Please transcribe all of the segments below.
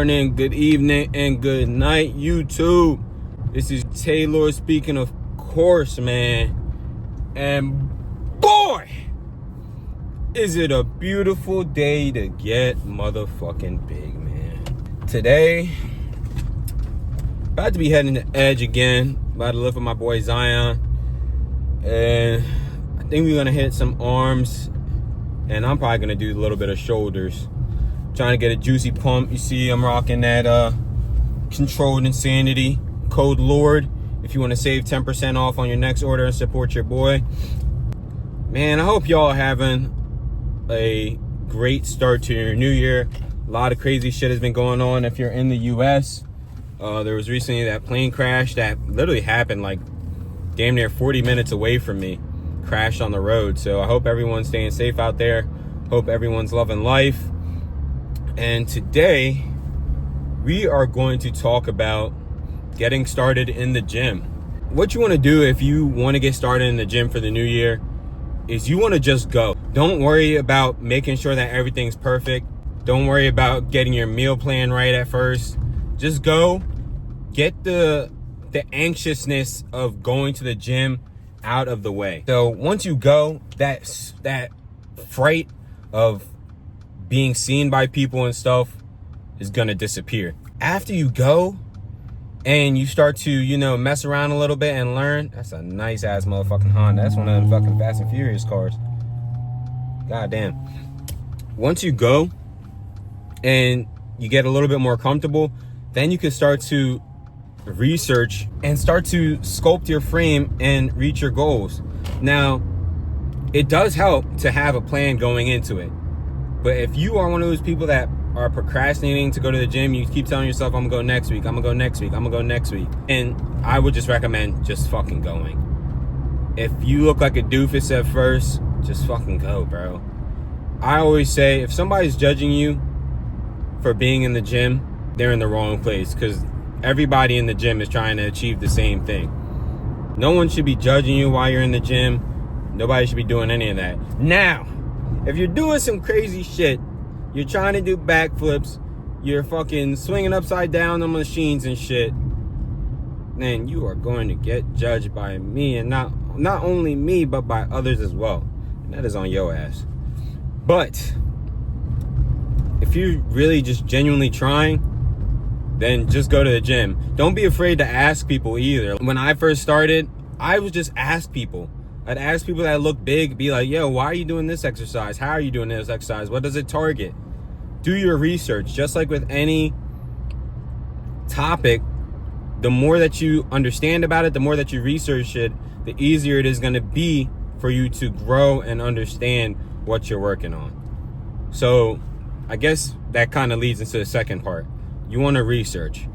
morning, good evening, and good night, YouTube. This is Taylor speaking, of course, man. And boy, is it a beautiful day to get motherfucking big, man. Today, about to be heading to Edge again. About to lift with my boy Zion. And I think we're gonna hit some arms. And I'm probably gonna do a little bit of shoulders. Trying to get a juicy pump. You see I'm rocking that Controlled Insanity code LORD. If you want to save 10% off on your next order and support your boy. Man, I hope y'all having a great start to your new year. A lot of crazy shit has been going on. If you're in the US, there was recently that plane crash that literally happened like damn near 40 minutes away from me. Crashed on the road. So I hope everyone's staying safe out there. Hope everyone's loving life. And today we are going to talk about getting started in the gym. What you want to do if you want to get started in the gym for the new year is you want to just go. Don't worry about making sure that everything's perfect. Don't worry about getting your meal plan right at first. Just go. Get the anxiousness of going to the gym out of the way. So once you go, that fright of being seen by people and stuff is gonna disappear. After you go and you start to, mess around a little bit and learn. That's a nice ass motherfucking Honda. That's one of them fucking Fast and Furious cars. God damn. Once you go and you get a little bit more comfortable, then you can start to research and start to sculpt your frame and reach your goals. Now, it does help to have a plan going into it. But if you are one of those people that are procrastinating to go to the gym, you keep telling yourself, I'm gonna go next week, I'm gonna go next week, I'm gonna go next week. And I would just recommend just fucking going. If you look like a doofus at first, just fucking go, bro. I always say, if somebody's judging you for being in the gym, they're in the wrong place, because everybody in the gym is trying to achieve the same thing. No one should be judging you while you're in the gym. Nobody should be doing any of that. Now, if you're doing some crazy shit, you're trying to do backflips, you're fucking swinging upside down on machines and shit, then you are going to get judged by me, and not only me, but by others as well. And that is on your ass. But if you're really just genuinely trying, then just go to the gym. Don't be afraid to ask people either. When I first started, I would just ask people. I'd ask people that look big, be like, yo, why are you doing this exercise? How are you doing this exercise? What does it target? Do your research. Just like with any topic, the more that you understand about it, the more that you research it, the easier it is going to be for you to grow and understand what you're working on. So I guess that kind of leads into the second part. You want to research.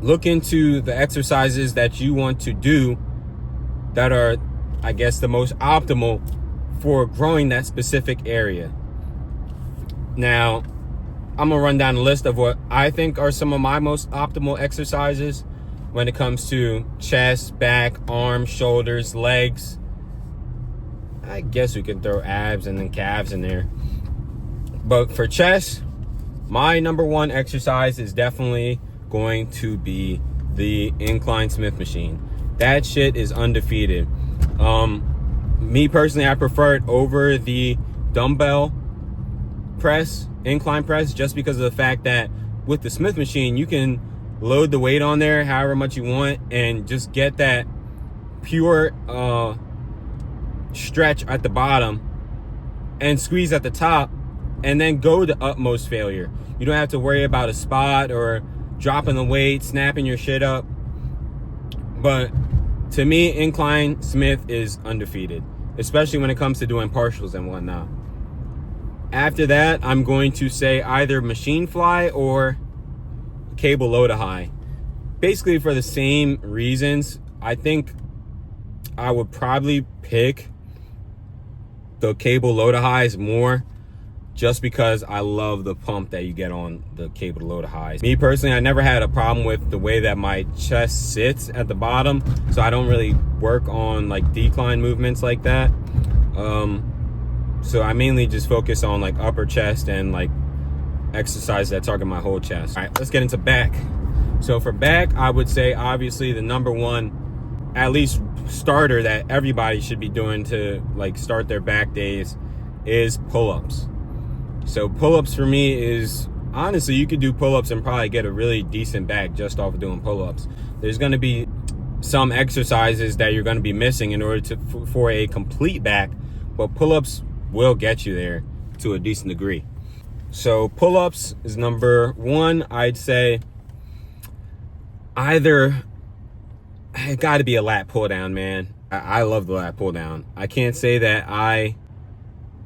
Look into the exercises that you want to do that are, I guess, the most optimal for growing that specific area. Now, I'm gonna run down a list of what I think are some of my most optimal exercises when it comes to chest, back, arms, shoulders, legs. I guess we could throw abs and then calves in there. But for chest, my number one exercise is definitely going to be the incline Smith machine. That shit is undefeated. Me personally, I prefer it over the dumbbell press, incline press, just because of the fact that with the Smith machine, you can load the weight on there however much you want and just get that pure stretch at the bottom and squeeze at the top and then go to utmost failure. You don't have to worry about a spot or dropping the weight, snapping your shit up. But to me, incline Smith is undefeated, especially when it comes to doing partials and whatnot. After that, I'm going to say either machine fly or cable low to high. Basically for the same reasons. I think I would probably pick the cable low to highs more, just because I love the pump that you get on the cable low to highs. Me personally, I never had a problem with the way that my chest sits at the bottom, so I don't really work on like decline movements like that. So I mainly just focus on like upper chest and like exercises that target my whole chest. All right, let's get into back. So for back, I would say obviously the number one, at least starter that everybody should be doing to like start their back days is pull-ups. So pull-ups for me is, honestly, you could do pull-ups and probably get a really decent back just off of doing pull-ups. There's going to be some exercises that you're going to be missing in order to for a complete back, but pull-ups will get you there to a decent degree. So pull-ups is number one. I'd say either it got to be a lat pull down, man. I love the lat pull down. I can't say that I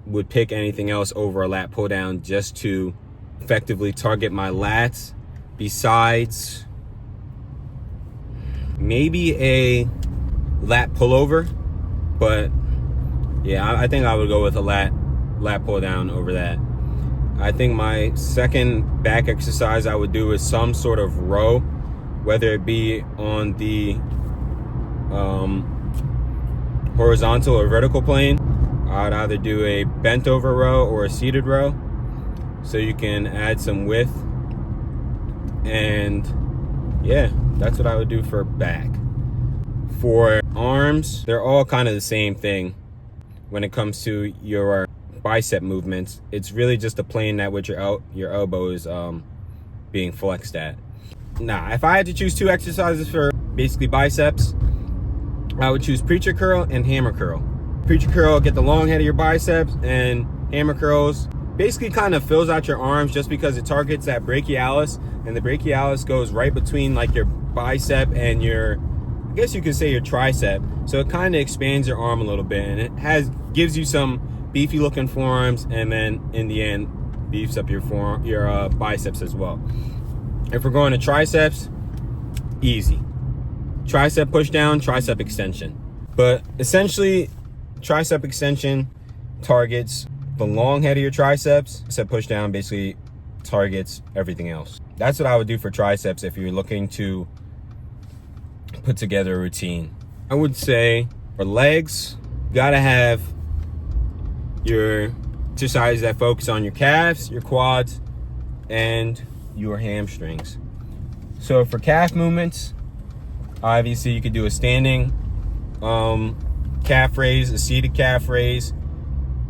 would pick anything else over a lat pull down just to effectively target my lats, besides maybe a lat pullover. But yeah, I think I would go with a lat pull down over that. I think my second back exercise I would do is some sort of row, whether it be on the horizontal or vertical plane. I'd either do a bent over row or a seated row, so you can add some width. And yeah, that's what I would do for back. For arms, they're all kind of the same thing when it comes to your bicep movements. It's really just a plane at which your elbow is being flexed at. Now, if I had to choose two exercises for basically biceps, I would choose preacher curl and hammer curl. Preacher curl, get the long head of your biceps, and hammer curls basically kind of fills out your arms just because it targets that brachialis, and the brachialis goes right between like your bicep and your, I guess you could say your tricep. So it kind of expands your arm a little bit, and it gives you some beefy looking forearms, and then in the end beefs up your biceps as well. If we're going to triceps, easy. Tricep push down, tricep extension. But essentially, tricep extension targets the long head of your triceps. Tricep push down basically targets everything else. That's what I would do for triceps if you're looking to put together a routine. I would say for legs, you gotta have your exercises that focus on your calves, your quads, and your hamstrings. So for calf movements, obviously you could do a standing calf raise, a seated calf raise,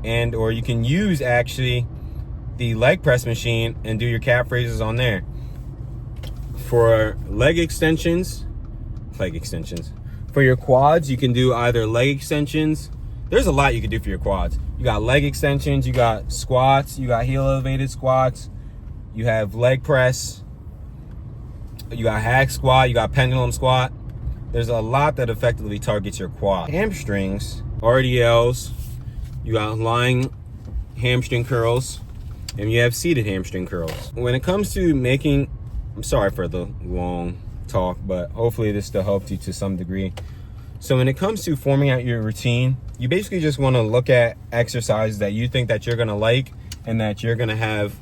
and or you can use actually the leg press machine and do your calf raises on there. For leg extensions, for your quads, you can do either leg extensions. There's a lot you can do for your quads. You got leg extensions, you got squats, you got heel elevated squats, you have leg press, you got hack squat, you got pendulum squat. There's a lot that effectively targets your quad. Hamstrings, RDLs, you got lying hamstring curls, and you have seated hamstring curls. When it comes to making, I'm sorry for the long talk, but hopefully this still helped you to some degree. So when it comes to forming out your routine, you basically just want to look at exercises that you think that you're going to like and that you're going to have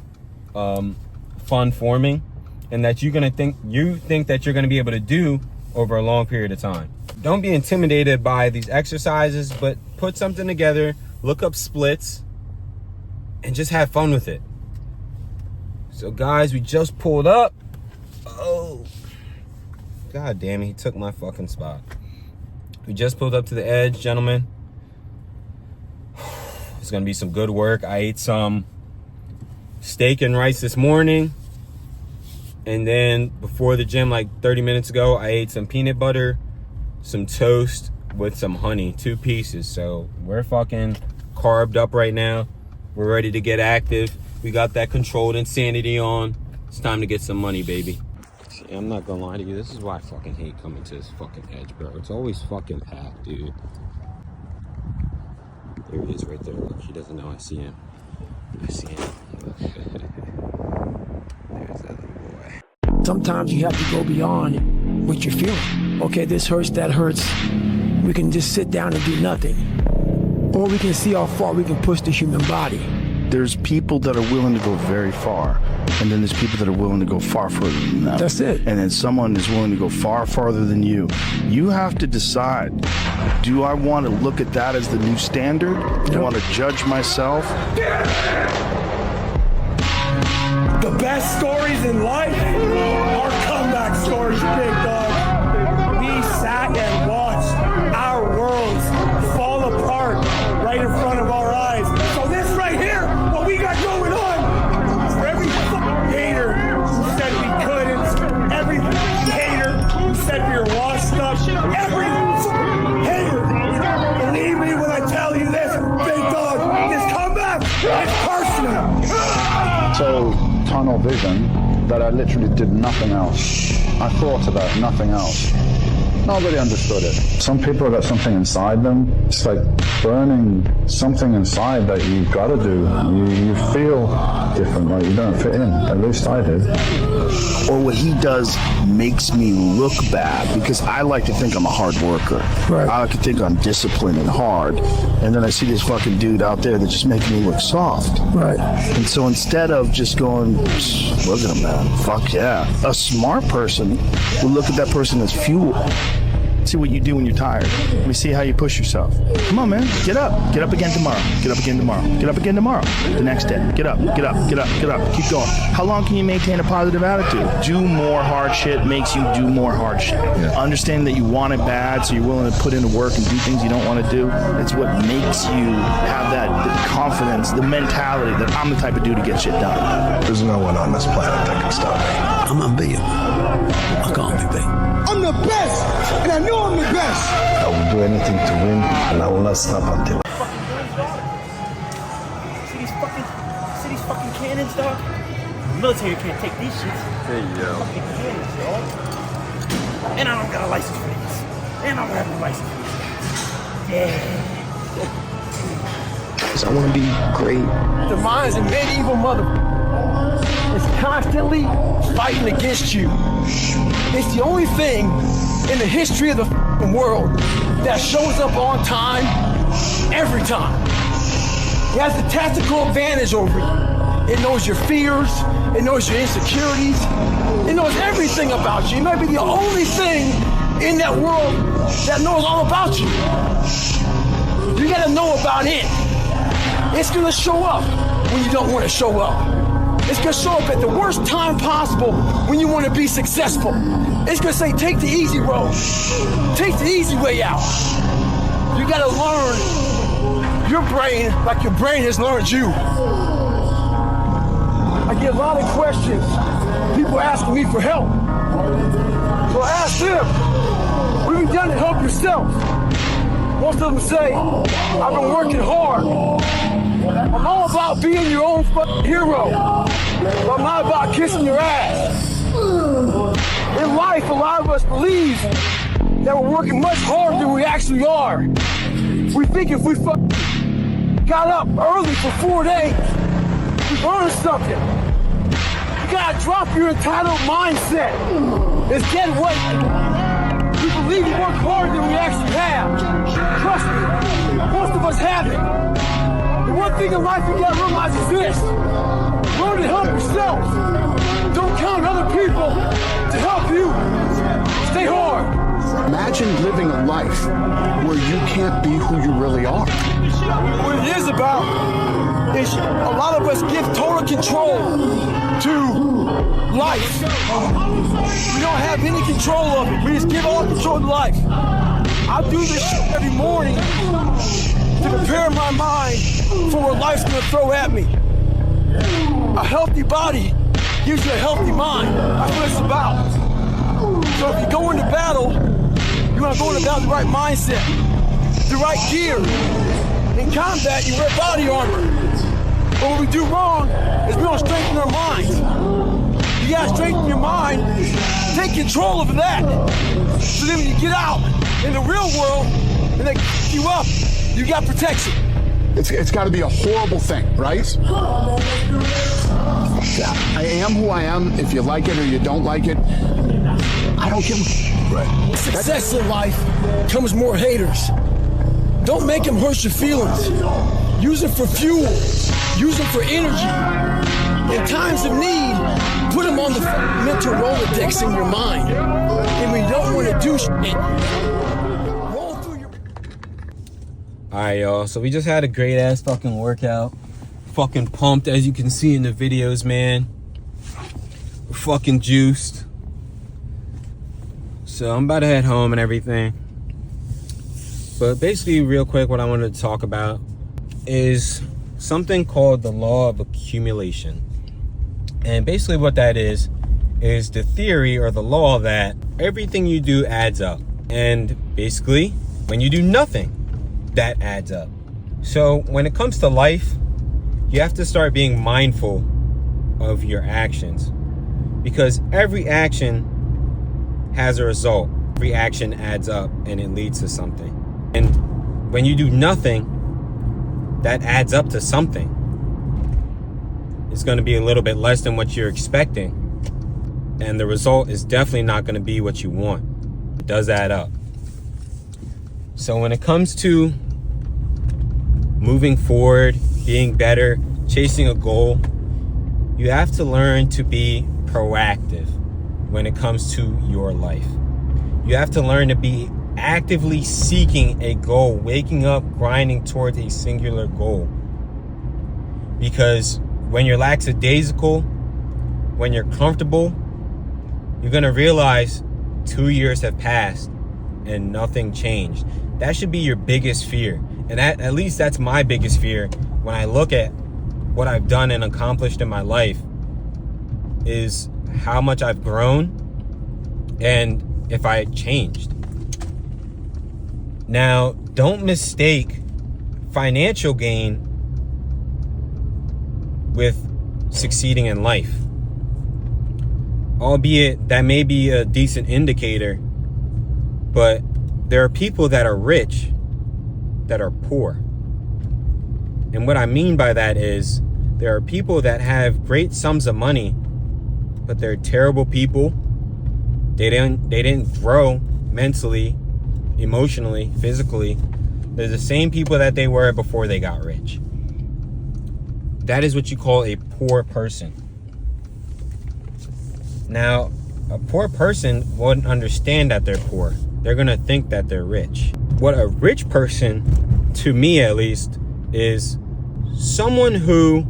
fun forming, and that you think that you're going to be able to do over a long period of time. Don't be intimidated by these exercises, but put something together, look up splits, and just have fun with it. So guys, we just pulled up. Oh, god damn it, he took my fucking spot. We just pulled up to the edge, gentlemen. It's gonna be some good work. I ate some steak and rice this morning, and then before the gym, like 30 minutes ago, I ate some peanut butter, some toast with some honey, 2 pieces. So we're fucking carved up right now. We're ready to get active. We got that controlled insanity on. It's time to get some money, baby. See, I'm not gonna lie to you, this is why I fucking hate coming to this fucking edge, bro. It's always fucking packed, dude. There he is right there. Look, he doesn't know I see him. I see him. There's that little boy. Sometimes you have to go beyond what you're feeling. Okay, this hurts, that hurts. We can just sit down and do nothing. Or we can see how far we can push the human body. There's people that are willing to go very far, and then there's people that are willing to go far further than that. That's it. And then someone is willing to go far farther than you. You have to decide, do I want to look at that as the new standard? Do I want to judge myself? The The best stories in life are comeback stories, big dog. We sat and watched our worlds fall apart right in front of our eyes. So this right here, what we got going on, for every hater who said we couldn't, every hater who said we were washed up, every hater, believe me when I tell you this, big dog, this comeback is personal. So tunnel vision that I literally did nothing else. I thought about nothing else. Nobody understood it. Some people have got something inside them. It's like burning something inside that you've got to do. You feel different, like you don't fit in. At least I did. Or what he does makes me look bad because I like to think I'm a hard worker. Right. I like to think I'm disciplined and hard. And then I see this fucking dude out there that's just making me look soft. Right. And so instead of just going, look at him, man, fuck yeah. A smart person will look at that person as fuel. See what you do when you're tired. We see how you push yourself. Come on, man. Get up. Get up again tomorrow. Get up again tomorrow. Get up again tomorrow. The next day. Get up. Get up. Get up. Get up. Keep going. How long can you maintain a positive attitude? Do more hard shit makes you do more hard shit. Yeah. Understand that you want it bad, so you're willing to put into work and do things you don't want to do. That's what makes you have that confidence, the mentality that I'm the type of dude to get shit done. There's no one on this planet that can stop me. I'm unbeatable. I can't be beat. I'm the best, and I know I'm the best. I will do anything to win, and I will not stop until. See these fucking cannons, dog? The military can't take these shits. Hey, yo. Fucking cannons, dog. And I don't got a license for these. And I don't have a license for these. Yeah. I want to be great. The mind's a medieval mother. It's constantly fighting against you. It's the only thing in the history of the world that shows up on time every time. It has the tactical advantage over you. It knows your fears. It knows your insecurities. It knows everything about you. It might be the only thing in that world that knows all about you. You gotta know about it. It's gonna show up when you don't want to show up. It's gonna show up at the worst time possible when you want to be successful. It's gonna say, take the easy road. Take the easy way out. You gotta learn your brain like your brain has learned you. I get a lot of questions. People asking me for help. So I ask them, what have you done to help yourself? Most of them say, I've been working hard. I'm all about being your own fucking hero. But I'm not about kissing your ass. In life, a lot of us believe that we're working much harder than we actually are. We think if we got up early for 4 days, we learned something. You gotta drop your entitled mindset. It's get what we believe we work harder than we actually have. Trust me, most of us have it. The one thing in life you gotta realize is this. Learn to help yourself. Don't count on other people to help you. Stay hard. Imagine living a life where you can't be who you really are. What it is about is a lot of us give total control to life. We don't have any control of it. We just give all control to life. I do this shit every morning to prepare my mind for what life's gonna throw at me. A healthy body gives you a healthy mind. That's what it's about. So if you go into battle, you want to go into battle with the right mindset, the right gear. In combat, you wear body armor. But what we do wrong is we don't strengthen our minds. You gotta strengthen your mind, take control of that. So then when you get out in the real world and they pick you up, you got protection. It's got to be a horrible thing, right? I am who I am. If you like it or you don't like it, I don't give a... Right. Success in life comes more haters. Don't make them hurt your feelings. Use them for fuel. Use them for energy. In times of need, put them on the mental Rolodex in your mind. And when you don't want to do shit, roll through your... Alright, y'all. So we just had a great ass fucking workout. Fucking pumped, as you can see in the videos, man. fucking juiced. So I'm about to head home and everything. But basically, real quick, what I wanted to talk about is something called the law of accumulation. And basically what that is the theory or the law that everything you do adds up. And basically, when you do nothing, that adds up. So when it comes to life, you have to start being mindful of your actions, because every action has a result. Every action adds up and it leads to something. And when you do nothing, that adds up to something. It's going to be a little bit less than what you're expecting, and the result is definitely not going to be what you want. It does add up. So when it comes to moving forward, being better, chasing a goal, you have to learn to be proactive when it comes to your life. You have to learn to be actively seeking a goal, waking up, grinding towards a singular goal. Because when you're lackadaisical, when you're comfortable, you're going to realize 2 years have passed and nothing changed. That should be your biggest fear. And at least that's my biggest fear when I look at what I've done and accomplished in my life, is how much I've grown and if I changed. Now, don't mistake financial gain with succeeding in life. Albeit that may be a decent indicator, but there are people that are rich that are poor. And what I mean by that is there are people that have great sums of money, but they're terrible people. They didn't grow mentally, emotionally, physically. They're the same people that they were before they got rich. That is what you call a poor person. Now, a poor person wouldn't understand that they're poor. They're going to think that they're rich. What a rich person, to me at least, is someone who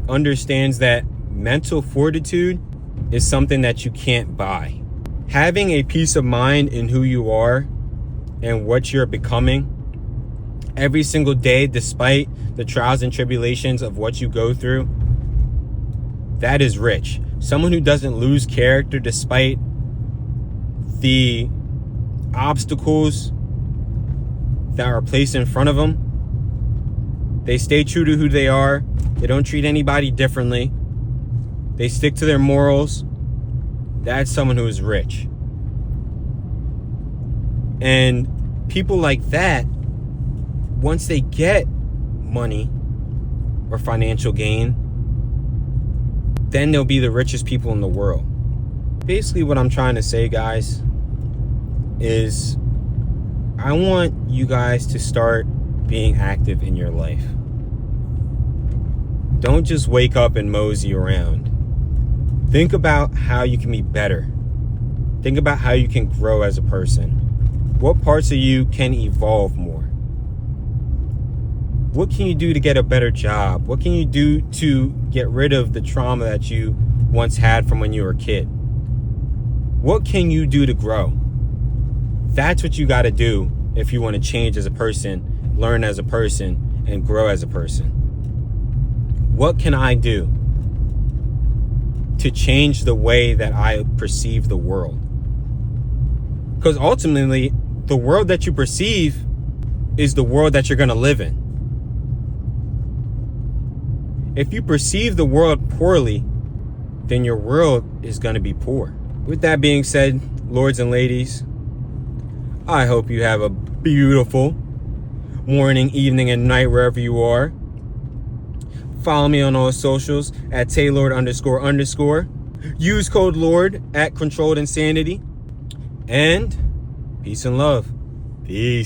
understands that mental fortitude is something that you can't buy. Having a peace of mind in who you are and what you're becoming every single day, despite the trials and tribulations of what you go through, that is rich. Someone who doesn't lose character despite the obstacles that are placed in front of them. They stay true to who they are. They don't treat anybody differently. They stick to their morals. That's someone who is rich. And people like that, once they get money or financial gain, then they'll be the richest people in the world. Basically what I'm trying to say, guys, is I want you guys to start being active in your life. Don't just wake up and mosey around. Think about how you can be better. Think about how you can grow as a person. What parts of you can evolve more? What can you do to get a better job? What can you do to get rid of the trauma that you once had from when you were a kid? What can you do to grow? That's what you got to do if you want to change as a person, learn as a person, and grow as a person. What can I do to change the way that I perceive the world? Because ultimately, the world that you perceive is the world that you're going to live in. If you perceive the world poorly, then your world is going to be poor. With that being said, lords and ladies, I hope you have a beautiful morning, evening, and night wherever you are. Follow me on all socials at Taylord__. Use code LORD at Controlled Insanity. And peace and love. Peace.